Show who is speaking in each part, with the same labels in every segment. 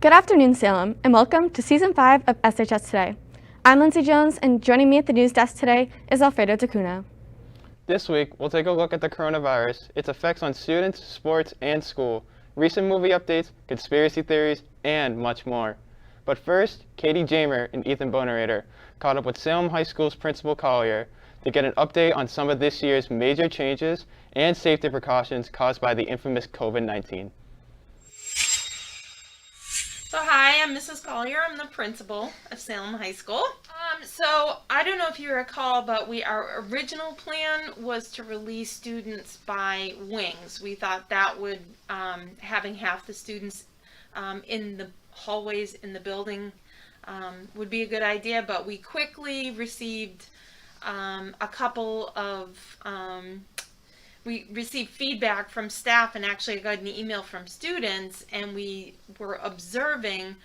Speaker 1: Good afternoon, Salem, and welcome to Season 5 of SHS Today. I'm Lindsay Jones, and joining me at the news desk today is Alfredo Tacuna.
Speaker 2: This week, we'll take a look at the coronavirus, its effects on students, sports, and school, recent movie updates, conspiracy theories, and much more. But first, Katie Jamer and Ethan Bonerator caught up with Salem High School's Principal Collier to get an update on some of this year's major changes and safety precautions caused by the infamous COVID-19.
Speaker 3: So hi, I'm Mrs. Collier. I'm the principal of Salem High School. So I don't know if you recall, but our original plan was to release students by wings. We thought that would, having half the students in the hallways in the building would be a good idea, but we quickly received a couple of we received feedback from staff, and actually I got an email from students, and we were observing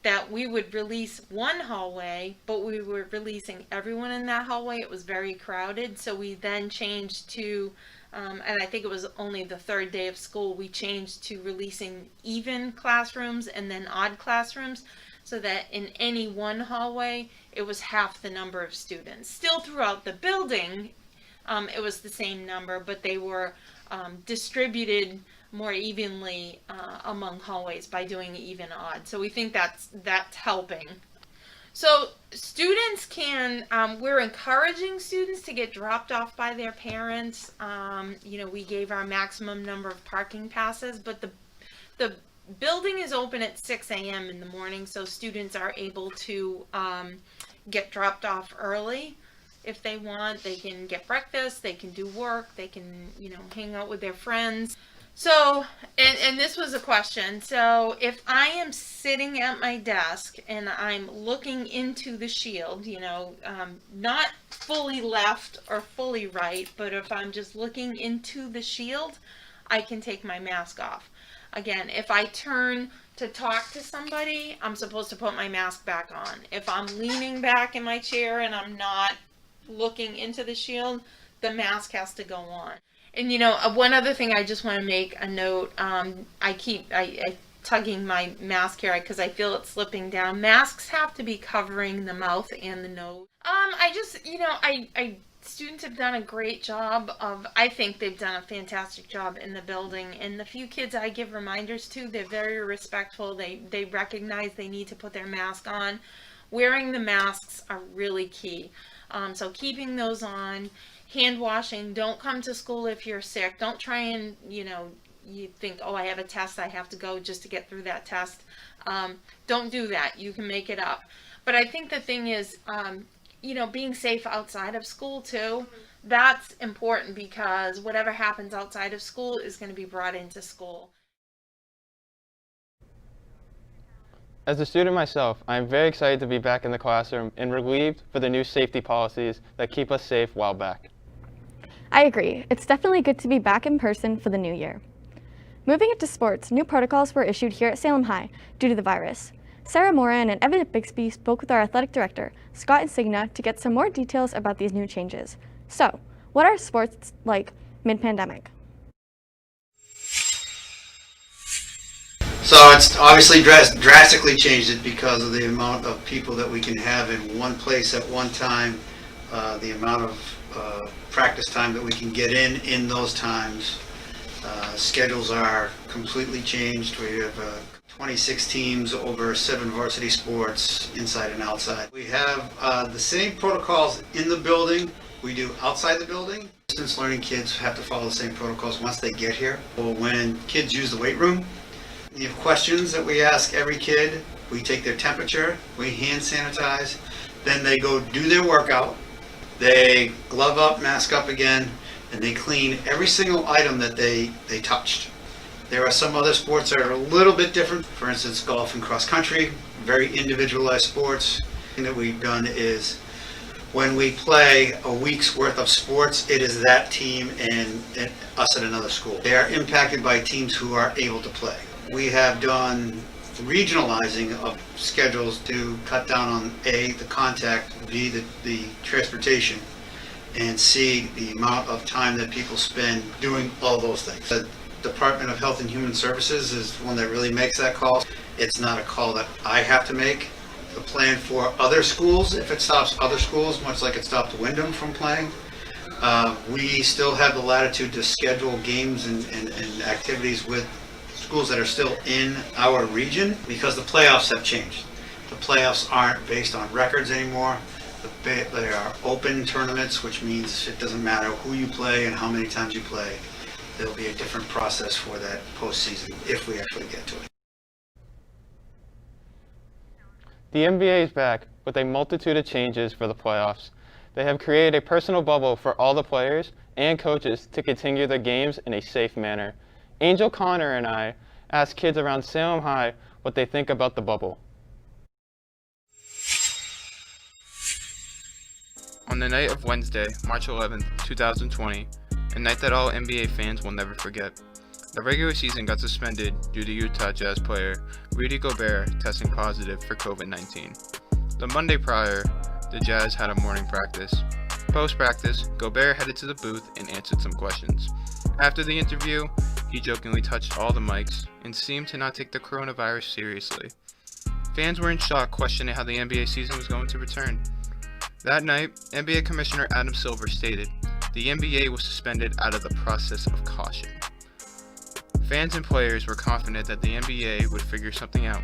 Speaker 3: that we would release one hallway, but we were releasing everyone in that hallway. It was very crowded, so we then changed to, and I think it was only the third day of school, we changed to releasing even classrooms and then odd classrooms, so that in any one hallway, it was half the number of students. Still throughout the building, it was the same number, but they were distributed more evenly among hallways by doing even odd. So we think that's helping. So students can, we're encouraging students to get dropped off by their parents. We gave our maximum number of parking passes, but the building is open at 6 a.m. in the morning, so students are able to get dropped off early. If they want, they can get breakfast, they can do work, they can, hang out with their friends. So, and this was a question. So if I am sitting at my desk and I'm looking into the shield, not fully left or fully right, but if I'm just looking into the shield, I can take my mask off. Again, if I turn to talk to somebody, I'm supposed to put my mask back on. If I'm leaning back in my chair and I'm not looking into the shield, the mask has to go on. And one other thing I just want to make a note, I keep tugging my mask here because I feel it slipping down. Masks have to be covering the mouth and the nose. Students have done a great job I think they've done a fantastic job in the building, and the few kids I give reminders to, they're very respectful. They recognize they need to put their mask on. Wearing the masks are really key. So keeping those on, hand washing, don't come to school if you're sick. Don't try and, you think, oh, I have a test, I have to go just to get through that test. Don't do that. You can make it up. But I think the thing is, being safe outside of school too, that's important, because whatever happens outside of school is going to be brought into school.
Speaker 2: As a student myself, I am very excited to be back in the classroom and relieved for the new safety policies that keep us safe while back.
Speaker 1: I agree. It's definitely good to be back in person for the new year. Moving into sports, new protocols were issued here at Salem High due to the virus. Sarah Moran and Evan Bixby spoke with our athletic director, Scott Insigna, to get some more details about these new changes. So, what are sports like mid-pandemic?
Speaker 4: So it's obviously drastically changed it because of the amount of people that we can have in one place at one time, the amount of practice time that we can get in those times. Schedules are completely changed. We have 26 teams over 7 varsity sports, inside and outside. We have the same protocols in the building we do outside the building. Distance learning kids have to follow the same protocols once they get here. Well, when kids use the weight room, you have questions that we ask every kid. We take their temperature, we hand sanitize, then they go do their workout, they glove up, mask up again, and they clean every single item that they touched. There are some other sports that are a little bit different. For instance, golf and cross country, very individualized sports. The thing that we've done is when we play a week's worth of sports, it is that team and us at another school. They are impacted by teams who are able to play. We have done regionalizing of schedules to cut down on A, the contact, B, the transportation, and C, the amount of time that people spend doing all those things. The Department of Health and Human Services is one that really makes that call. It's not a call that I have to make. The plan for other schools, if it stops other schools, much like it stopped Wyndham from playing, we still have the latitude to schedule games and activities with schools that are still in our region because the playoffs have changed. The playoffs aren't based on records anymore. They are open tournaments, which means it doesn't matter who you play and how many times you play. There'll be a different process for that postseason if we actually get to it.
Speaker 2: The NBA is back with a multitude of changes for the playoffs. They have created a personal bubble for all the players and coaches to continue their games in a safe manner. Angel Connor and I asked kids around Salem High what they think about the bubble. On the night of Wednesday, March 11th, 2020, a night that all NBA fans will never forget, the regular season got suspended due to Utah Jazz player Rudy Gobert testing positive for COVID-19. The Monday prior, the Jazz had a morning practice. Post-practice, Gobert headed to the booth and answered some questions. After the interview, he jokingly touched all the mics and seemed to not take the coronavirus seriously. Fans were in shock, questioning how the NBA season was going to return. That night, NBA Commissioner Adam Silver stated, the NBA was suspended out of the process of caution. Fans and players were confident that the NBA would figure something out.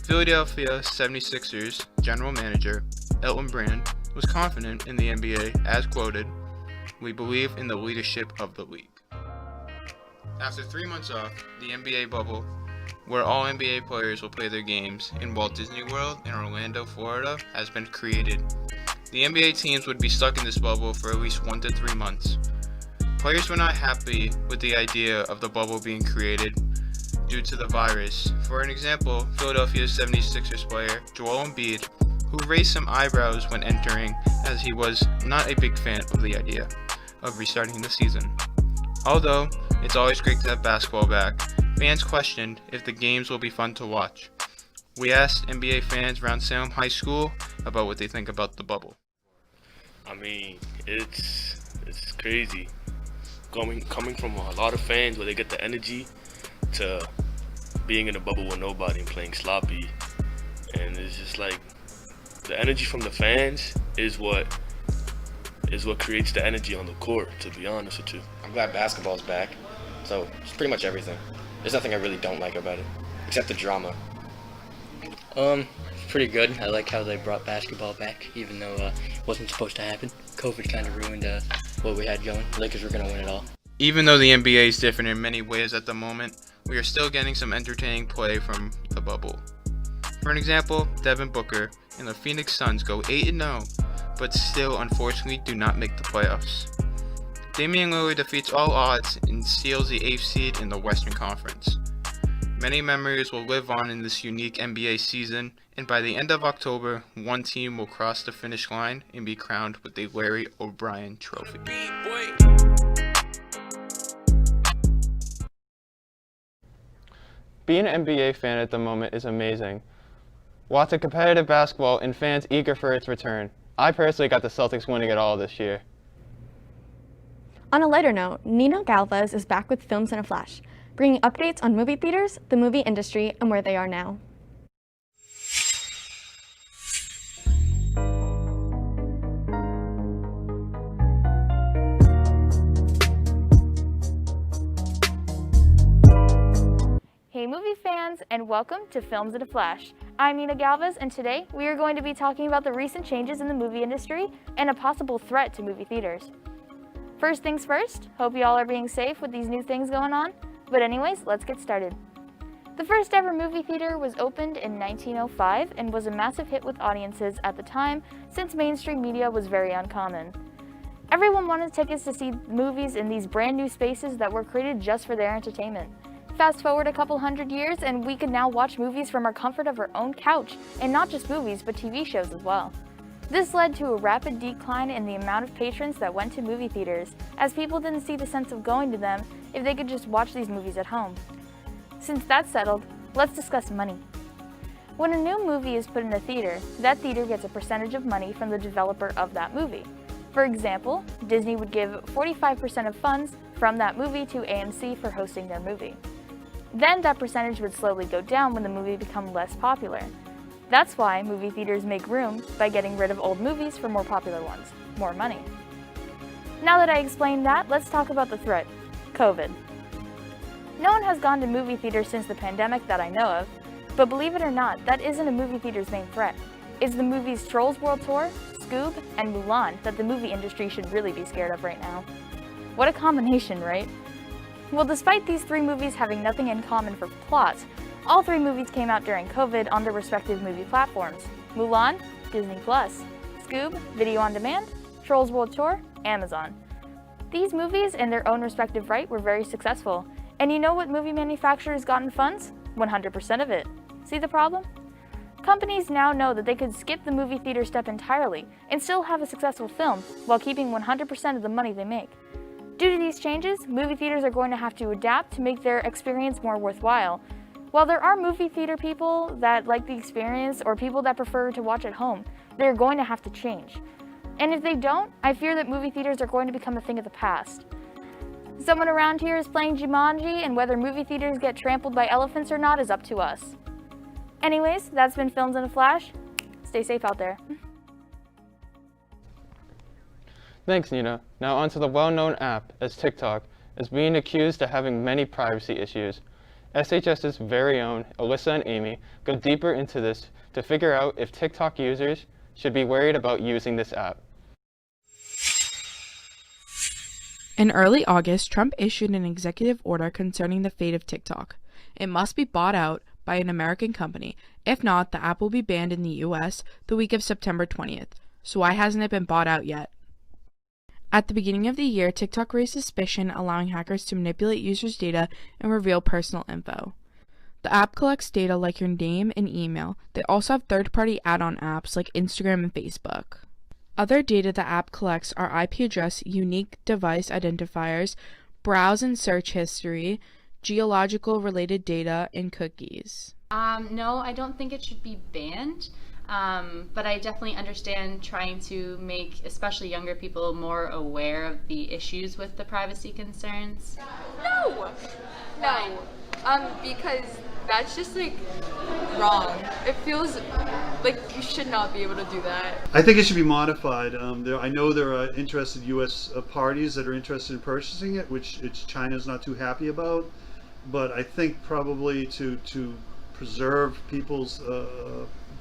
Speaker 2: Philadelphia 76ers general manager Elton Brand was confident in the NBA, as quoted, "We believe in the leadership of the league." After 3 months off, the NBA bubble, where all NBA players will play their games in Walt Disney World in Orlando, Florida, has been created. The NBA teams would be stuck in this bubble for at least 1 to 3 months. Players were not happy with the idea of the bubble being created due to the virus. For an example, Philadelphia 76ers player Joel Embiid, who raised some eyebrows when entering, as he was not a big fan of the idea of restarting the season. Although it's always great to have basketball back, fans questioned if the games will be fun to watch. We asked NBA fans around Salem High School about what they think about the bubble.
Speaker 5: I mean, it's crazy. Coming from a lot of fans where they get the energy to being in a bubble with nobody and playing sloppy. And it's just like the energy from the fans is what creates the energy on the court, to be honest with you.
Speaker 6: I'm glad basketball's back. So it's pretty much everything. There's nothing I really don't like about it, except the drama.
Speaker 7: It's pretty good. I like how they brought basketball back, even though it wasn't supposed to happen. COVID kind of ruined what we had going. The Lakers were going to win it all.
Speaker 2: Even though the NBA is different in many ways at the moment, we are still getting some entertaining play from the bubble. For an example, Devin Booker and the Phoenix Suns go 8-0, but still unfortunately do not make the playoffs. Damian Lillard defeats all odds and steals the 8th seed in the Western Conference. Many memories will live on in this unique NBA season, and by the end of October, one team will cross the finish line and be crowned with a Larry O'Brien trophy. Being an NBA fan at the moment is amazing. Lots of competitive basketball and fans eager for its return. I personally got the Celtics winning it all this year.
Speaker 1: On a lighter note, Nina Galvez is back with Films in a Flash, bringing updates on movie theaters, the movie industry, and where they are now.
Speaker 8: Hey movie fans, and welcome to Films in a Flash. I'm Nina Galvez, and today we are going to be talking about the recent changes in the movie industry and a possible threat to movie theaters. First things first, hope you all are being safe with these new things going on. But anyways, let's get started. The first ever movie theater was opened in 1905 and was a massive hit with audiences at the time, since mainstream media was very uncommon. Everyone wanted tickets to see movies in these brand new spaces that were created just for their entertainment. Fast forward a couple hundred years and we can now watch movies from our comfort of our own couch, and not just movies but TV shows as well. This led to a rapid decline in the amount of patrons that went to movie theaters, as people didn't see the sense of going to them if they could just watch these movies at home. Since that's settled, let's discuss money. When a new movie is put in a theater, that theater gets a percentage of money from the developer of that movie. For example, Disney would give 45% of funds from that movie to AMC for hosting their movie. Then that percentage would slowly go down when the movie becomes less popular. That's why movie theaters make room by getting rid of old movies for more popular ones. More money. Now that I explained that, let's talk about the threat. COVID. No one has gone to movie theaters since the pandemic that I know of, but believe it or not, that isn't a movie theater's main threat. It's the movies Trolls World Tour, Scoob, and Mulan that the movie industry should really be scared of right now. What a combination, right? Well, despite these three movies having nothing in common for plot, all three movies came out during COVID on their respective movie platforms. Mulan, Disney+, Scoob, Video on Demand, Trolls World Tour, Amazon. These movies, in their own respective right, were very successful. And you know what movie manufacturers got in funds? 100% of it. See the problem? Companies now know that they could skip the movie theater step entirely and still have a successful film while keeping 100% of the money they make. Due to these changes, movie theaters are going to have to adapt to make their experience more worthwhile. While there are movie theater people that like the experience or people that prefer to watch at home, they're going to have to change. And if they don't, I fear that movie theaters are going to become a thing of the past. Someone around here is playing Jumanji, and whether movie theaters get trampled by elephants or not is up to us. Anyways, that's been Films in a Flash. Stay safe out there.
Speaker 2: Thanks, Nina. Now onto the well-known app as TikTok is being accused of having many privacy issues. SHS's very own Alyssa and Amy go deeper into this to figure out if TikTok users should be worried about using this app.
Speaker 9: In early August, Trump issued an executive order concerning the fate of TikTok. It must be bought out by an American company. If not, the app will be banned in the US the week of September 20th. So why hasn't it been bought out yet? At the beginning of the year, TikTok raised suspicion, allowing hackers to manipulate users' data and reveal personal info. The app collects data like your name and email. They also have third-party add-on apps like Instagram and Facebook. Other data the app collects are IP address, unique device identifiers, browse and search history, geological related data, and cookies.
Speaker 10: No, I don't think it should be banned, but I definitely understand trying to make especially younger people more aware of the issues with the privacy concerns.
Speaker 11: No, because that's just like wrong. It feels like you should not be able to do that.
Speaker 4: I think it should be modified. I know there are interested U.S. parties that are interested in purchasing it, which China's not too happy about. But I think probably to preserve people's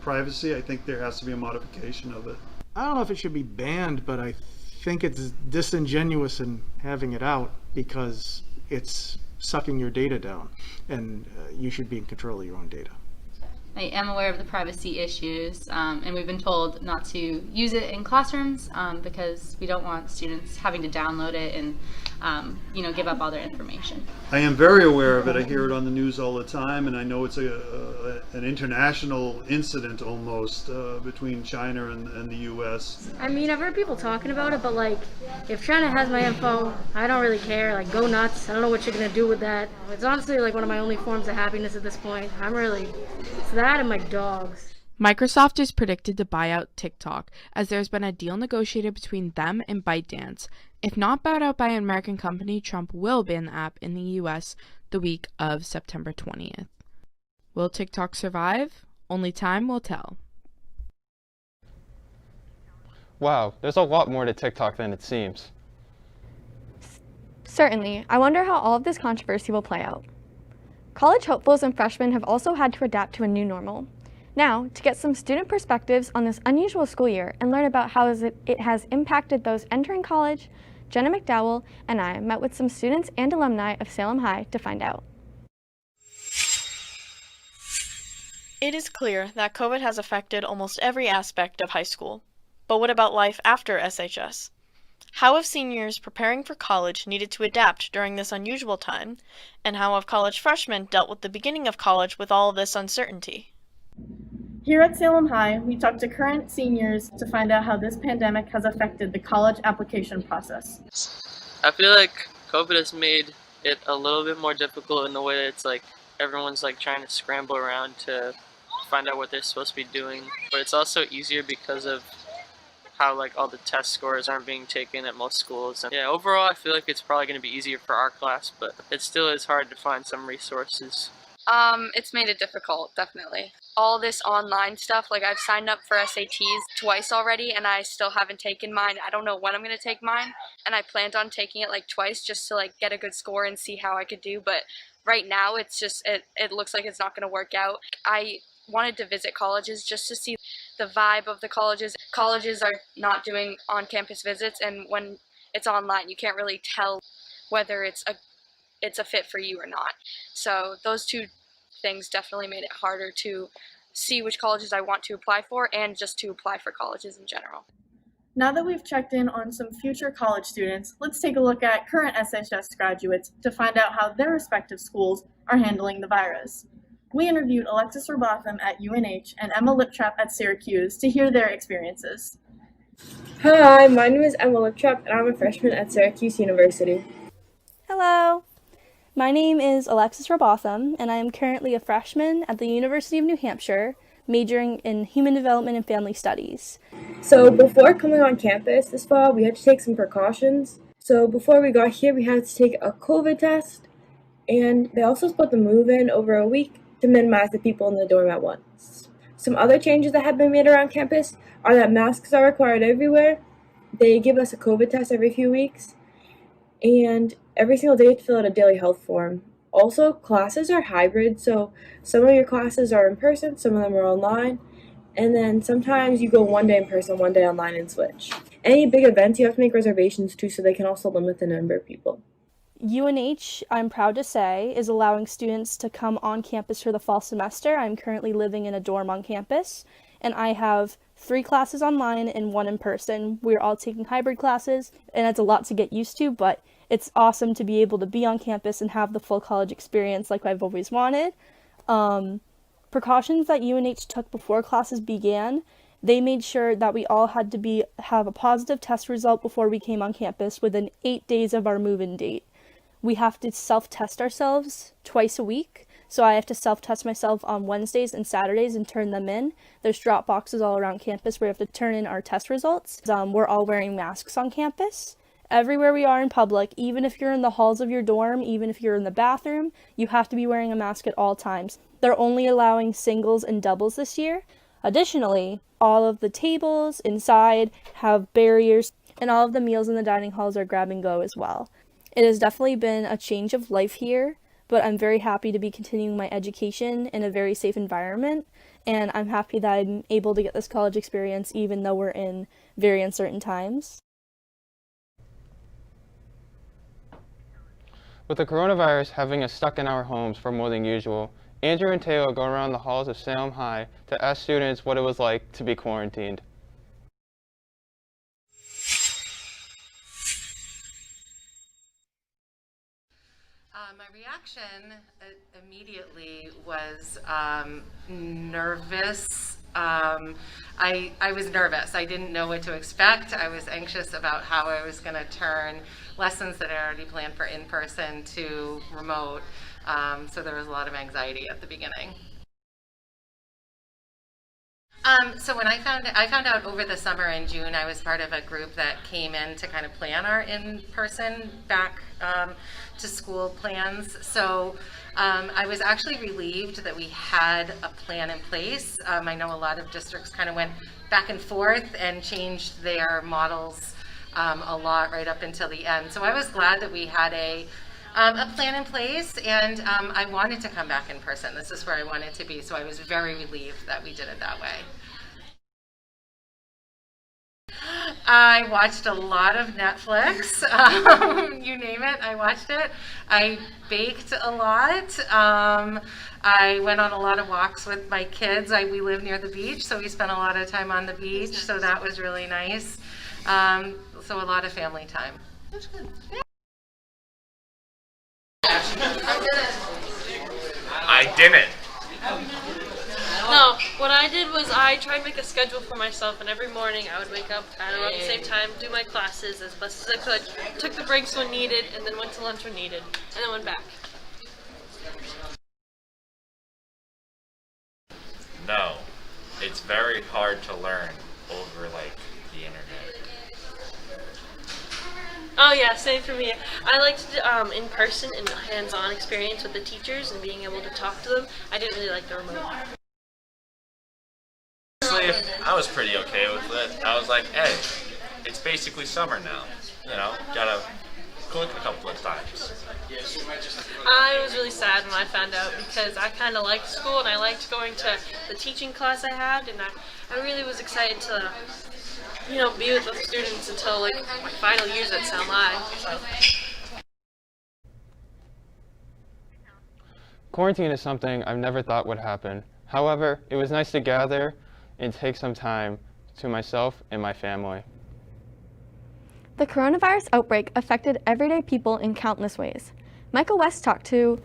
Speaker 4: privacy, I think there has to be a modification of it.
Speaker 12: I don't know if it should be banned, but I think it's disingenuous in having it out because it's sucking your data down, and you should be in control of your own data.
Speaker 10: I am aware of the privacy issues, and we've been told not to use it in classrooms because we don't want students having to download it and give up all their information.
Speaker 4: I am very aware of it. I hear it on the news all the time, and I know it's an international incident almost between China and the U.S.
Speaker 13: I mean, I've heard people talking about it, but like, if China has my info, I don't really care. Like, go nuts. I don't know what you're gonna do with that. It's honestly like one of my only forms of happiness at this point. It's that and my dogs.
Speaker 9: Microsoft is predicted to buy out TikTok, as there's been a deal negotiated between them and ByteDance. If not bought out by an American company, Trump will ban the app in the US the week of September 20th. Will TikTok survive? Only time will tell.
Speaker 2: Wow, there's a lot more to TikTok than it seems.
Speaker 1: Certainly. I wonder how all of this controversy will play out. College hopefuls and freshmen have also had to adapt to a new normal. Now, to get some student perspectives on this unusual school year and learn about how it has impacted those entering college, Jenna McDowell and I met with some students and alumni of Salem High to find out.
Speaker 14: It is clear that COVID has affected almost every aspect of high school. But what about life after SHS? How have seniors preparing for college needed to adapt during this unusual time? And how have college freshmen dealt with the beginning of college with all of this uncertainty?
Speaker 15: Here at Salem High, we talked to current seniors to find out how this pandemic has affected the college application process.
Speaker 16: I feel like COVID has made it a little bit more difficult in the way that it's like everyone's like trying to scramble around to find out what they're supposed to be doing. But it's also easier because of how like all the test scores aren't being taken at most schools. And yeah, overall I feel like it's probably going to be easier for our class, but it still is hard to find some resources.
Speaker 17: It's made it difficult, definitely. All this online stuff, like I've signed up for SATs twice already and I still haven't taken mine. I don't know when I'm going to take mine, and I planned on taking it like twice just to like get a good score and see how I could do, but right now it's just, it looks like it's not going to work out. I wanted to visit colleges just to see the vibe of the colleges. Colleges are not doing on-campus visits, and when it's online you can't really tell whether it's a fit for you or not. So those two things definitely made it harder to see which colleges I want to apply for and just to apply for colleges in general.
Speaker 15: Now that we've checked in on some future college students, let's take a look at current SHS graduates to find out how their respective schools are handling the virus. We interviewed Alexis Robotham at UNH and Emma Liptrap at Syracuse to hear their experiences.
Speaker 18: Hi, my name is Emma Liptrap and I'm a freshman at Syracuse University.
Speaker 19: Hello! My name is Alexis Robotham, and I am currently a freshman at the University of New Hampshire, majoring in Human Development and Family Studies.
Speaker 18: So before coming on campus this fall, we had to take some precautions. So before we got here, we had to take a COVID test, and they also split the move-in over a week to minimize the people in the dorm at once. Some other changes that have been made around campus are that masks are required everywhere. They give us a COVID test every few weeks, and every single day you have to fill out a daily health form. Also, classes are hybrid, so some of your classes are in person, some of them are online, and then sometimes you go one day in person, one day online and switch. Any big events, you have to make reservations too, so they can also limit the number of people.
Speaker 19: UNH, I'm proud to say, is allowing students to come on campus for the fall semester. I'm currently living in a dorm on campus, and I have 3 classes online and 1 in person. We're all taking hybrid classes, and it's a lot to get used to, but it's awesome to be able to be on campus and have the full college experience like I've always wanted. Precautions that UNH took before classes began, they made sure that we all had to have a positive test result before we came on campus within 8 days of our move-in date. We have to self-test ourselves twice a week, so I have to self-test myself on Wednesdays and Saturdays and turn them in. There's drop boxes all around campus where we have to turn in our test results. We're all wearing masks on campus. Everywhere we are in public, even if you're in the halls of your dorm, even if you're in the bathroom, you have to be wearing a mask at all times. They're only allowing singles and doubles this year. Additionally, all of the tables inside have barriers, and all of the meals in the dining halls are grab and go as well. It has definitely been a change of life here, but I'm very happy to be continuing my education in a very safe environment, and I'm happy that I'm able to get this college experience even though we're in very uncertain times.
Speaker 2: With the coronavirus having us stuck in our homes for more than usual, Andrew and Taylor go around the halls of Salem High to ask students what it was like to be quarantined.
Speaker 20: My reaction immediately was nervous. I was nervous. I didn't know what to expect. I was anxious about how I was going to turn lessons that I already planned for in-person to remote. So there was a lot of anxiety at the beginning. So when I found out over the summer in June, I was part of a group that came in to kind of plan our in-person back to school plans. So I was actually relieved that we had a plan in place. I know a lot of districts kind of went back and forth and changed their models a lot right up until the end. So I was glad that we had a plan in place, and I wanted to come back in person. This is where I wanted to be, so I was very relieved that we did it that way. I watched a lot of Netflix. You name it, I watched it. I baked a lot. I went on a lot of walks with my kids. We live near the beach, so we spent a lot of time on the beach, so that was really nice. So a lot of family time. That's good. Yeah.
Speaker 21: I didn't.
Speaker 22: No, what I did was I tried to make a schedule for myself, and every morning I would wake up at around the same time, do my classes as best as I could, took the breaks when needed, and then went to lunch when needed, and then went back.
Speaker 21: No, it's very hard to learn over like the internet.
Speaker 22: Oh yeah, same for me. I liked in-person and hands-on experience with the teachers and being able to talk to them. I didn't really like the remote.
Speaker 3: Honestly, I was pretty okay with it. I was like, hey, it's basically summer now. You know, gotta cook a couple of times.
Speaker 22: I was really sad when I found out because I kind of liked school and I liked going to the teaching class I had, and I really was excited to, be with the students until like my final years at Sound Live. So.
Speaker 2: Quarantine is something I've never thought would happen. However, it was nice to gather and take some time to myself and my family.
Speaker 1: The coronavirus outbreak affected everyday people in countless ways. Michael West talked to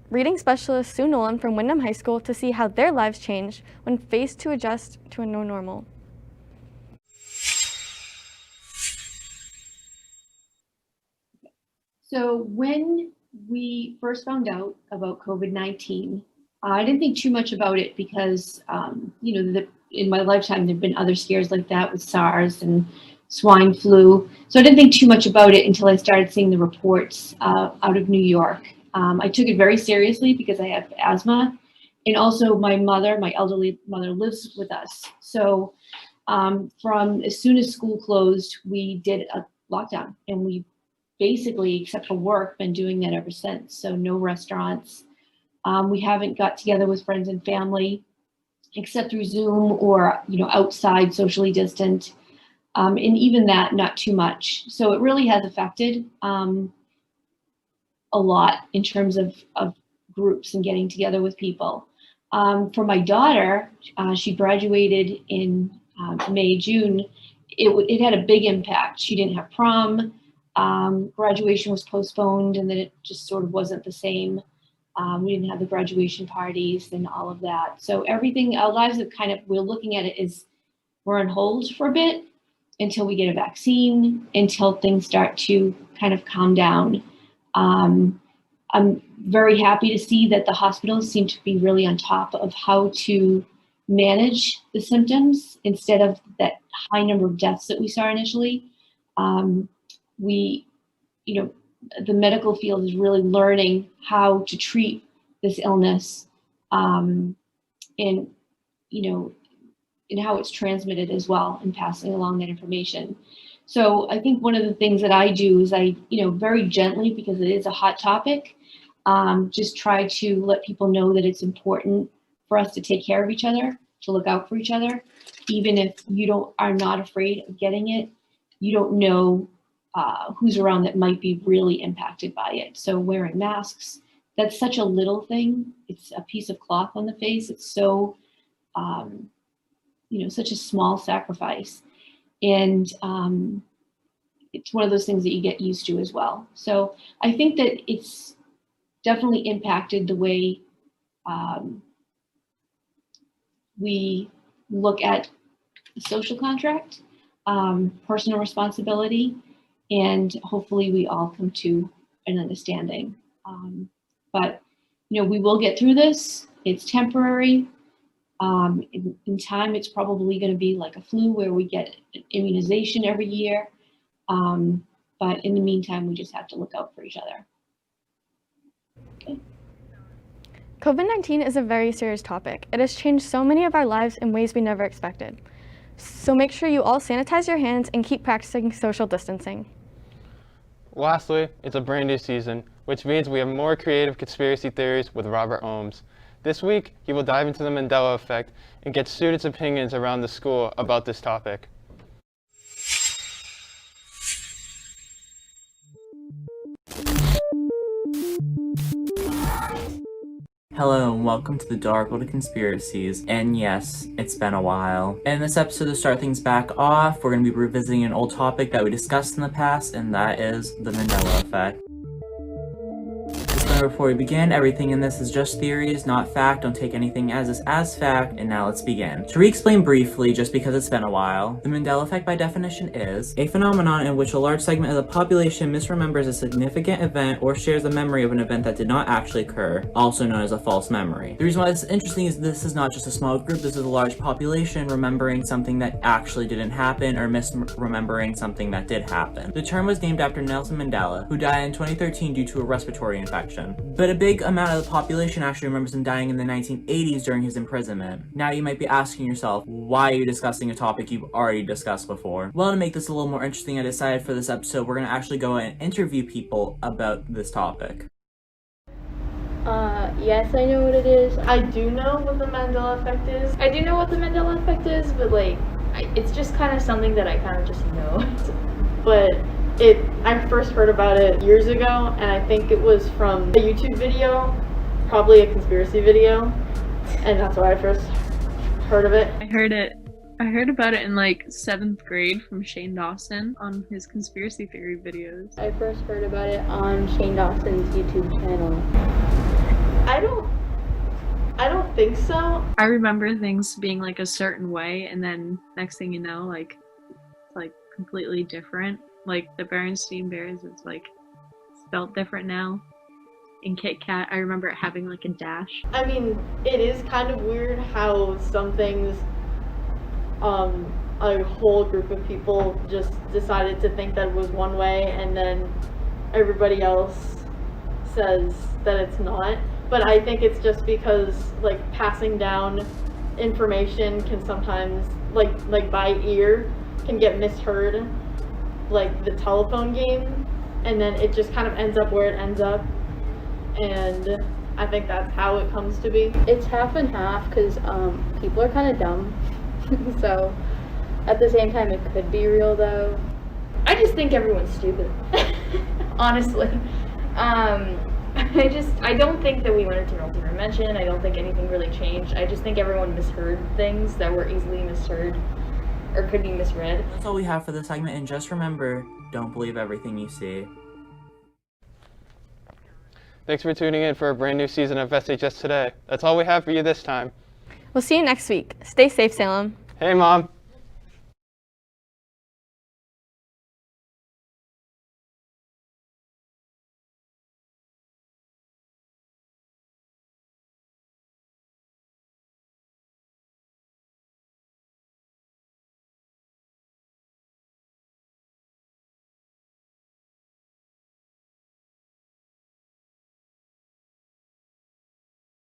Speaker 1: reading specialist Sue Nolan from Wyndham High School to see how their lives changed when faced to adjust to a new normal.
Speaker 21: So when we first found out about COVID-19, I didn't think too much about it because, in my lifetime, there've been other scares like that with SARS and swine flu. So I didn't think too much about it until I started seeing the reports out of New York. I took it very seriously because I have asthma, and also my elderly mother lives with us. So from as soon as school closed, we did a lockdown, and we basically, except for work, been doing that ever since. So no restaurants. We haven't got together with friends and family except through Zoom or, outside socially distant. And even that, not too much. So it really has affected a lot in terms of groups and getting together with people. For my daughter, she graduated in May, June. It had a big impact. She didn't have prom. Graduation was postponed, and then it just sort of wasn't the same. We didn't have the graduation parties and all of that. So everything, our lives have we're looking at it as we're on hold for a bit until we get a vaccine, until things start to kind of calm down. I'm very happy to see that the hospitals seem to be really on top of how to manage the symptoms instead of that high number of deaths that we saw initially. The medical field is really learning how to treat this illness, and how it's transmitted as well, and passing along that information. So I think one of the things that I do is I, very gently, because it is a hot topic, just try to let people know that it's important for us to take care of each other, to look out for each other, even if you are not afraid of getting it. You don't know who's around that might be really impacted by it. So wearing masks, that's such a little thing. It's a piece of cloth on the face. It's so, such a small sacrifice. And it's one of those things that you get used to as well. So I think that it's definitely impacted the way we look at the social contract, personal responsibility, and hopefully we all come to an understanding. But we will get through this. It's temporary. In time, it's probably going to be like a flu where we get immunization every year. But in the meantime, we just have to look out for each other. Okay.
Speaker 1: COVID-19 is a very serious topic. It has changed so many of our lives in ways we never expected. So make sure you all sanitize your hands and keep practicing social distancing.
Speaker 2: Lastly, it's a brand new season, which means we have more creative conspiracy theories with Robert Ohms. This week, he will dive into the Mandela effect and get students' opinions around the school about this topic.
Speaker 23: Hello and welcome to the Dark World of Conspiracies, and yes, it's been a while. In this episode, to start things back off, we're going to be revisiting an old topic that we discussed in the past, and that is the Mandela effect. It's been Disclaimer before we begin, everything in this is just theories, not fact. Don't take anything as fact, and now let's begin. To re-explain briefly, just because it's been a while, the Mandela effect by definition is a phenomenon in which a large segment of the population misremembers a significant event or shares the memory of an event that did not actually occur, also known as a false memory. The reason why this is interesting is this is not just a small group, this is a large population remembering something that actually didn't happen or misremembering something that did happen. The term was named after Nelson Mandela, who died in 2013 due to a respiratory infection. But a big amount of the population actually remembers him dying in the 1980s during his imprisonment. Now you might be asking yourself, why are you discussing a topic you've already discussed before? Well, to make this a little more interesting, I decided for this episode we're going to actually go and interview people about this topic.
Speaker 5: Yes, I know what it is. I do know what the Mandela effect is. I do know what the Mandela effect is, but like, it's just kind of something that I kind of just know. But I first heard about it years ago, and I think it was from a YouTube video, probably a conspiracy video, and that's why I first heard of it.
Speaker 6: I heard about it in like 7th grade from Shane Dawson on his conspiracy theory videos.
Speaker 5: I first heard about it on Shane Dawson's YouTube channel. I don't think so.
Speaker 6: I remember things being like a certain way, and then next thing you know, like it's like completely different. Like the Berenstain Bears is like spelled different now. In Kit Kat, I remember it having like a dash.
Speaker 5: I mean, it is kind of weird how some things, a whole group of people just decided to think that it was one way, and then everybody else says that it's not. But I think it's just because like passing down information can sometimes like by ear can get misheard, like the telephone game, and then it just kind of ends up where it ends up, and I think that's how it comes to be. It's half and half because people are kind of dumb, so at the same time it could be real though. I just think everyone's stupid, honestly. I don't think that we went into multiple dimension. I don't think anything really changed. I just think everyone misheard things that were easily misheard or could be misread.
Speaker 23: That's all we have for this segment, and just remember, don't believe everything you see.
Speaker 2: Thanks for tuning in for a brand new season of SHS Today. That's all we have for you this time.
Speaker 1: We'll see you next week. Stay safe, Salem.
Speaker 2: Hey, Mom.